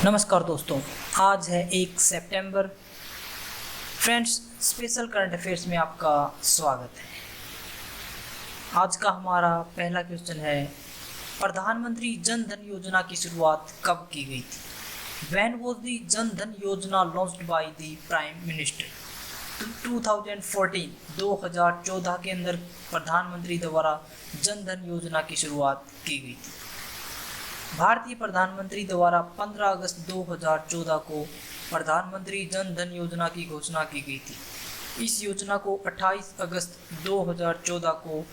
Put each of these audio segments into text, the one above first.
नमस्कार दोस्तों, आज है 1 सितंबर। फ्रेंड्स, स्पेशल करंट अफेयर्स में आपका स्वागत है। आज का हमारा पहला क्वेश्चन है, प्रधानमंत्री जन धन योजना की शुरुआत कब की गई थी? When was the Jan Dhan योजना launched by the prime minister? 2014 के अंदर प्रधानमंत्री द्वारा जन धन योजना की शुरुआत की गई थी। भारतीय प्रधानमंत्री द्वारा 15 अगस्त 2014 को प्रधानमंत्री जन धन योजना की घोषणा की गई थी। इस योजना को 28 अगस्त 2014 को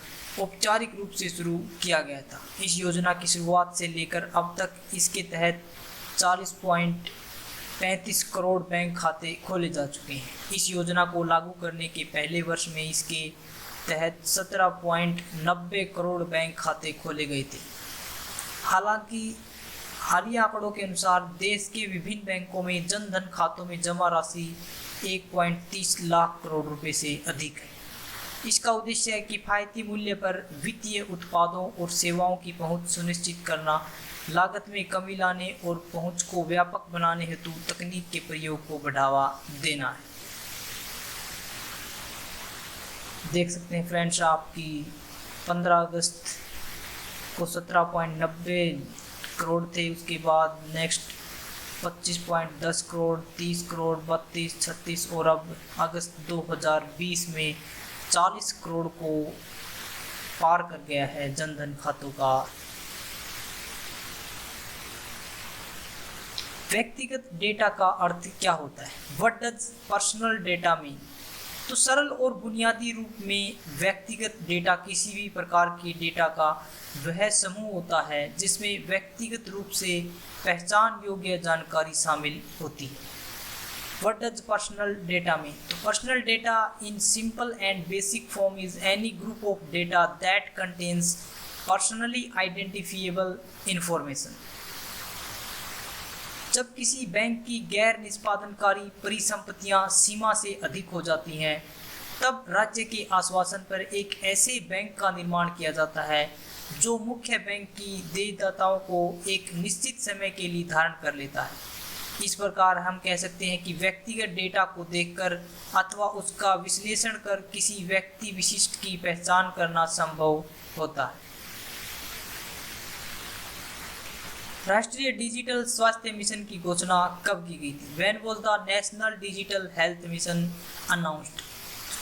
औपचारिक रूप से शुरू किया गया था। इस योजना की शुरुआत से लेकर अब तक इसके तहत 40.35 करोड़ बैंक खाते खोले जा चुके हैं। इस योजना को लागू करने के पहले वर्ष में इसके तहत 17.90 करोड़ बैंक खाते खोले गए थे। हालांकि हालिया आंकड़ों के अनुसार देश के विभिन्न बैंकों में जन धन खातों में जमा राशि 1.30 लाख करोड़ रुपए से अधिक है। इसका उद्देश्य है किफ़ायती मूल्य पर वित्तीय उत्पादों और सेवाओं की पहुंच सुनिश्चित करना, लागत में कमी लाने और पहुंच को व्यापक बनाने हेतु तकनीक के प्रयोग को बढ़ावा देना है। देख सकते हैं फ्रेंड्स, आपकी 15 अगस्त को 17.90 करोड़ थे, उसके बाद नेक्स्ट 25.10 करोड़, 30 करोड़, 32, 36 और अब अगस्त 2020 में 40 करोड़ को पार कर गया है जन धन खातों का। व्यक्तिगत डेटा का अर्थ क्या होता है? What does personal data mean? तो सरल और बुनियादी रूप में व्यक्तिगत डेटा किसी भी प्रकार के डेटा का वह समूह होता है जिसमें व्यक्तिगत रूप से पहचान योग्य जानकारी शामिल होती है। What does personal data mean? तो personal data in simple and basic form is any group of data that contains personally identifiable information. जब किसी बैंक की गैर निष्पादनकारी परिसंपत्तियां सीमा से अधिक हो जाती हैं, तब राज्य के आश्वासन पर एक ऐसे बैंक का निर्माण किया जाता है जो मुख्य बैंक की देयदाताओं को एक निश्चित समय के लिए धारण कर लेता है। इस प्रकार हम कह सकते हैं कि व्यक्तिगत डेटा को देखकर अथवा उसका विश्लेषण कर किसी व्यक्ति विशिष्ट की पहचान करना संभव होता है। राष्ट्रीय डिजिटल स्वास्थ्य मिशन की घोषणा कब की गई थी? When was the national digital health mission announced?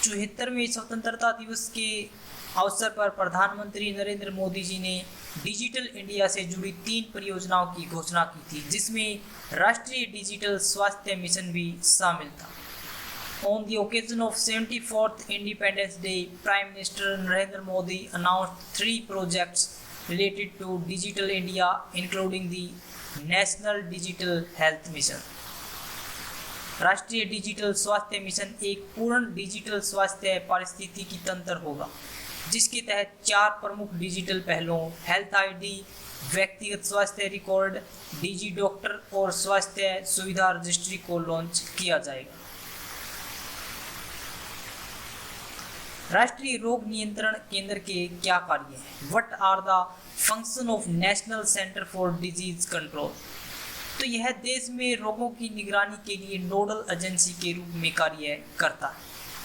74वें स्वतंत्रता दिवस के अवसर पर प्रधानमंत्री नरेंद्र मोदी जी ने डिजिटल इंडिया से जुड़ी 3 परियोजनाओं की घोषणा की थी, जिसमें राष्ट्रीय डिजिटल स्वास्थ्य मिशन भी शामिल था। On the occasion of 74th Independence Day, Prime Minister Narendra Modi announced 3 projects related to Digital India, including the National Digital Health Mission. राष्ट्रीय डिजिटल स्वास्थ्य मिशन एक पूर्ण डिजिटल स्वास्थ्य पारिस्थितिकी तंत्र होगा, जिसके तहत 4 प्रमुख डिजिटल पहलों हेल्थ आईडी, व्यक्तिगत स्वास्थ्य रिकॉर्ड, डिजी डॉक्टर और स्वास्थ्य सुविधा रजिस्ट्री को लॉन्च किया जाएगा। राष्ट्रीय रोग नियंत्रण केंद्र के क्या कार्य हैं? What are the function of national centre for disease control? तो यह देश में रोगों की निगरानी के लिए नोडल एजेंसी के रूप में कार्य करता है।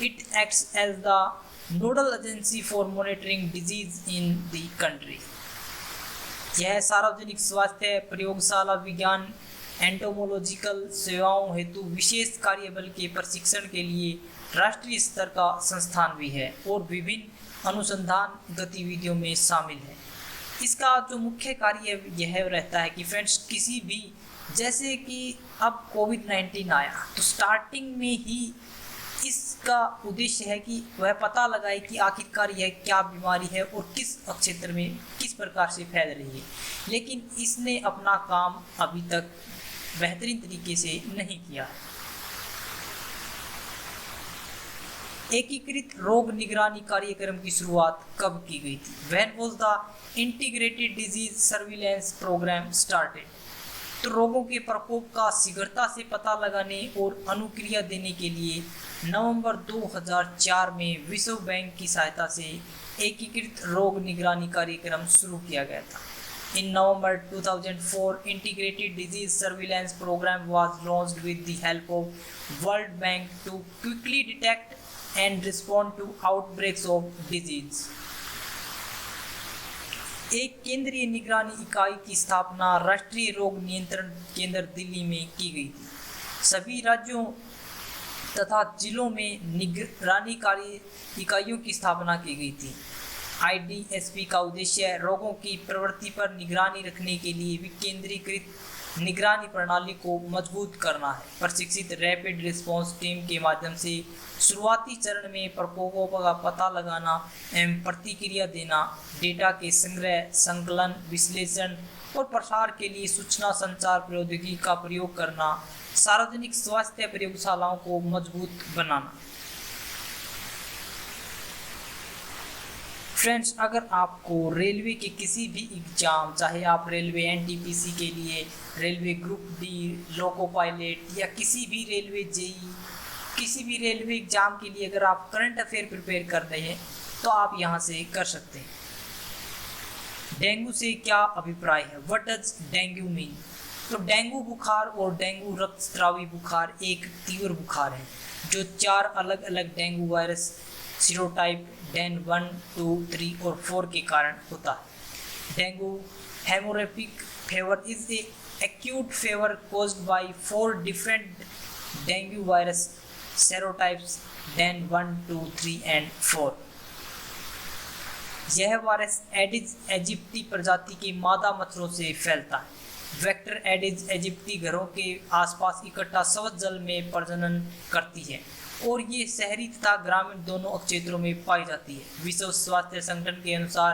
It acts as the nodal agency for monitoring disease in the country. यह सार्वजनिक स्वास्थ्य, प्रयोगशाला विज्ञान, एंटोमोलॉजिकल सेवाओं हेतु विशेष कार्यबल के प्रशिक्षण के लिए राष्ट्रीय स्तर का संस्थान भी है और विभिन्न अनुसंधान गतिविधियों में शामिल है। इसका जो मुख्य कार्य यह रहता है कि फ्रेंड्स, किसी भी जैसे कि अब कोविड-19 आया, तो स्टार्टिंग में ही इसका उद्देश्य है कि वह पता लगाए कि आखिरकार यह क्या बीमारी है और किस क्षेत्र में किस प्रकार से फैल रही है। लेकिन इसने अपना काम अभी तक बेहतरीन तरीके से नहीं किया है। एकीकृत रोग निगरानी कार्यक्रम की शुरुआत कब की गई थी? When was the integrated disease surveillance program started? तो रोगों के प्रकोप का शीघ्रता से पता लगाने और अनुक्रिया देने के लिए नवंबर 2004 में विश्व बैंक की सहायता से एकीकृत रोग निगरानी कार्यक्रम शुरू किया गया था। In November 2004, Integrated Disease Surveillance Program was launched with the help of World Bank to quickly detect and respond to outbreaks of disease. एक केंद्रीय निगरानी इकाई की स्थापना राष्ट्रीय रोग नियंत्रण केंद्र दिल्ली में की गई थी। सभी राज्यों तथा जिलों में निगरानी कार्य इकाइयों की स्थापना की गई थी। IDSP का उद्देश्य रोगों की प्रवृत्ति पर निगरानी रखने के लिए विकेंद्रीकृत निगरानी प्रणाली को मजबूत करना है। प्रशिक्षित रैपिड रिस्पांस टीम के माध्यम से शुरुआती चरण में प्रकोपों का पता लगाना एवं प्रतिक्रिया देना, डेटा के संग्रह, संकलन, विश्लेषण और प्रसार के लिए सूचना संचार प्रौद्योगिकी का प्रयोग करना, सार्वजनिक स्वास्थ्य प्रयोगशालाओं को मजबूत बनाना। फ्रेंड्स, अगर आपको रेलवे के किसी भी एग्जाम, चाहे आप रेलवे NTPC के लिए, railway group D, loco pilot या किसी भी रेलवे JEE, किसी भी रेलवे एग्जाम के लिए अगर आप करंट अफेयर प्रिपेयर कर रहे हैं तो आप यहाँ से कर सकते हैं। डेंगू से क्या अभिप्राय है? What does dengue mean? तो डेंगू बुखार और डेंगू रक्तस्रावी बुखार एक तीव्र बुखार है जो 4 अलग अलग डेंगू वायरस सीरोटाइप डेन 1, 2, 3 और 4 के कारण होता है। Dengue haemorrhagic fever is a acute fever caused by 4 different dengue virus serotypes DEN 1, 2, 3 and 4। यह वायरस एडिस एजिप्टी प्रजाति के मादा मच्छरों से फैलता है। वेक्टर एडिस एजिप्टी घरों के आसपास इकट्ठा स्वच्छ जल में प्रजनन करती है और ये शहरी तथा ग्रामीण दोनों क्षेत्रों में पाई जाती है। विश्व स्वास्थ्य संगठन के अनुसार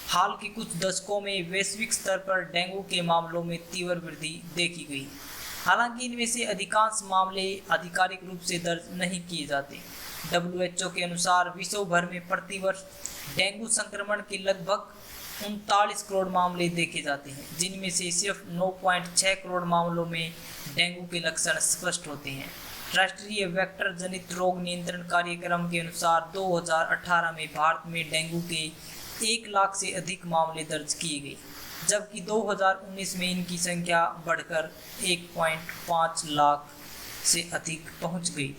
हाल के कुछ दशकों में वैश्विक स्तर पर डेंगू के मामलों में तीव्र वृद्धि देखी गई। हालांकि इनमें से अधिकांश मामले आधिकारिक रूप से दर्ज नहीं किए जाते। WHO के अनुसार विश्व भर में प्रतिवर्ष डेंगू संक्रमण के लगभग 39 करोड़ मामले देखे जाते हैं, जिनमें से सिर्फ 9.6 करोड़ मामलों में डेंगू के लक्षण स्पष्ट होते हैं। राष्ट्रीय वेक्टर जनित रोग नियंत्रण कार्यक्रम के अनुसार 2018 में भारत में डेंगू के 1 लाख से अधिक मामले दर्ज किए गए, जबकि 2019 में इनकी संख्या बढ़कर 1.5 लाख से अधिक पहुंच गई।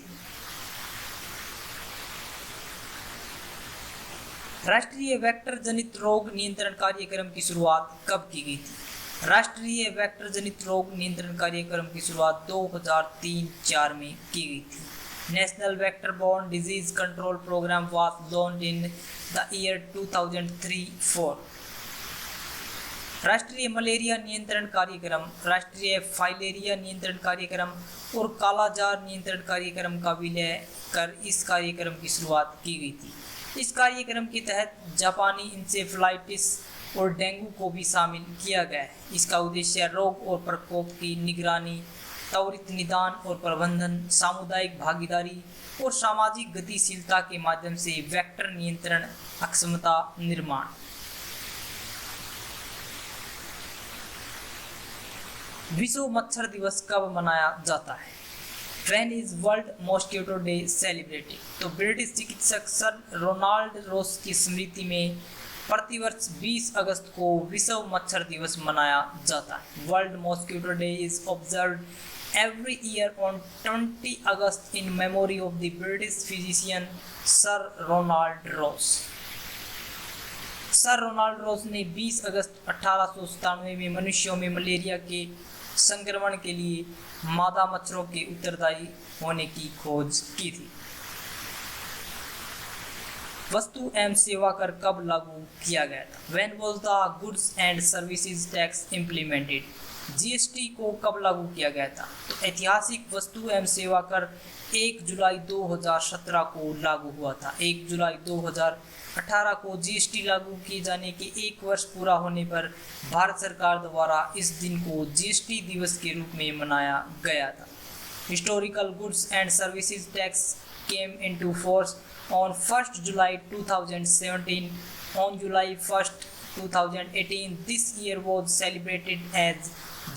राष्ट्रीय वेक्टर जनित रोग नियंत्रण कार्यक्रम की शुरुआत कब की गई थी? राष्ट्रीय वेक्टर जनित रोग नियंत्रण कार्यक्रम की शुरुआत 2003-04 में की गई थी। National vector borne disease control programme was launched in the year 2003-04। राष्ट्रीय मलेरिया नियंत्रण कार्यक्रम, राष्ट्रीय फाइलेरिया नियंत्रण कार्यक्रम और कालाजार नियंत्रण कार्यक्रम का विलय कर इस कार्यक्रम की शुरुआत की गई थी। इस कार्यक्रम के तहत जापानी इंसेफ्लाइटिस और डेंगू को भी शामिल किया गया है। इसका उद्देश्य रोग और प्रकोप की निगरानी, त्वरित निदान और प्रबंधन, सामुदायिक भागीदारी और सामाजिक गतिशीलता के माध्यम से वेक्टर नियंत्रण अक्षमता निर्माण। विश्व मच्छर दिवस कब मनाया जाता है? When is World Mosquito Day celebrated? तो ब्रिटिश चिकित्सक सर रोनाल्ड रॉस की स्मृति में प्रतिवर्ष 20 अगस्त को विश्व मच्छर दिवस मनाया जाता है। World mosquito day is observed every year on 20 August in memory of the British physician sir Ronald Ross. Sir Ronald Ross ने 20 अगस्त 1897 में मनुष्यों में मलेरिया के संक्रमण के लिए मादा मच्छरों के उत्तरदायी होने की खोज की थी। वस्तु एवं सेवा कर कब लागू किया गया था? When was the Goods and Services Tax implemented? GST को कब लागू किया गया था? तो ऐतिहासिक वस्तु एवं सेवा कर 1 जुलाई 2017 को लागू हुआ था। 1 जुलाई 2018 को GST लागू किए जाने के 1 वर्ष पूरा होने पर भारत सरकार द्वारा इस दिन को GST दिवस के रूप में मनाया गया था। Historical goods and services tax came into force on 1st July 2017. On July 1st, 2018, this year was celebrated as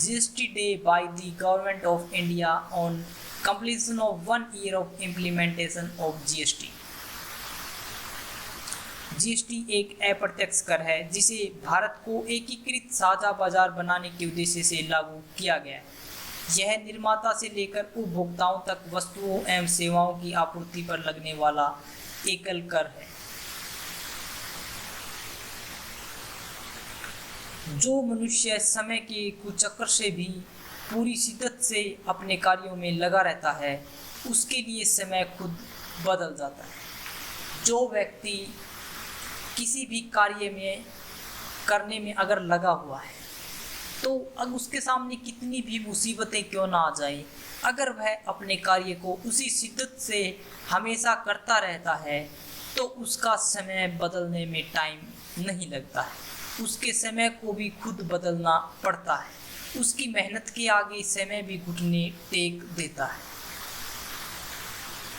GST Day by the Government of India on completion of 1 year of implementation of GST. GST एक अप्रत्यक्ष कर है जिसे भारत को एकीकृत साझा बाजार बनाने के उद्देश्य से लागू किया गया है। यह निर्माता से लेकर उपभोक्ताओं तक वस्तुओं एवं सेवाओं की आपूर्ति पर लगने वाला एकल कर है। जो मनुष्य समय के कुचक्र से भी पूरी शिद्दत से अपने कार्यों में लगा रहता है, उसके लिए समय खुद बदल जाता है। जो व्यक्ति किसी भी कार्य में करने में अगर लगा हुआ है, तो अब उसके सामने कितनी भी मुसीबतें क्यों ना आ जाए, अगर वह अपने कार्य को उसी शिद्दत से हमेशा करता रहता है, तो उसका समय बदलने में टाइम नहीं लगता है। उसके समय को भी खुद बदलना पड़ता है। उसकी मेहनत के आगे समय भी घुटने टेक देता है।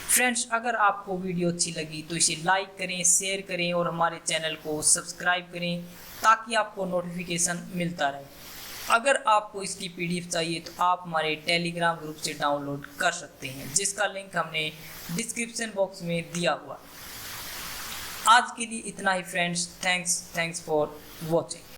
फ्रेंड्स, अगर आपको वीडियो अच्छी लगी तो इसे लाइक करें, शेयर करें और हमारे चैनल को सब्सक्राइब करें ताकि आपको नोटिफिकेशन मिलता रहे। अगर आपको इसकी पीडीएफ चाहिए तो आप हमारे टेलीग्राम ग्रुप से डाउनलोड कर सकते हैं, जिसका लिंक हमने डिस्क्रिप्शन बॉक्स में दिया हुआ। आज के लिए इतना ही फ्रेंड्स। Thanks for watching.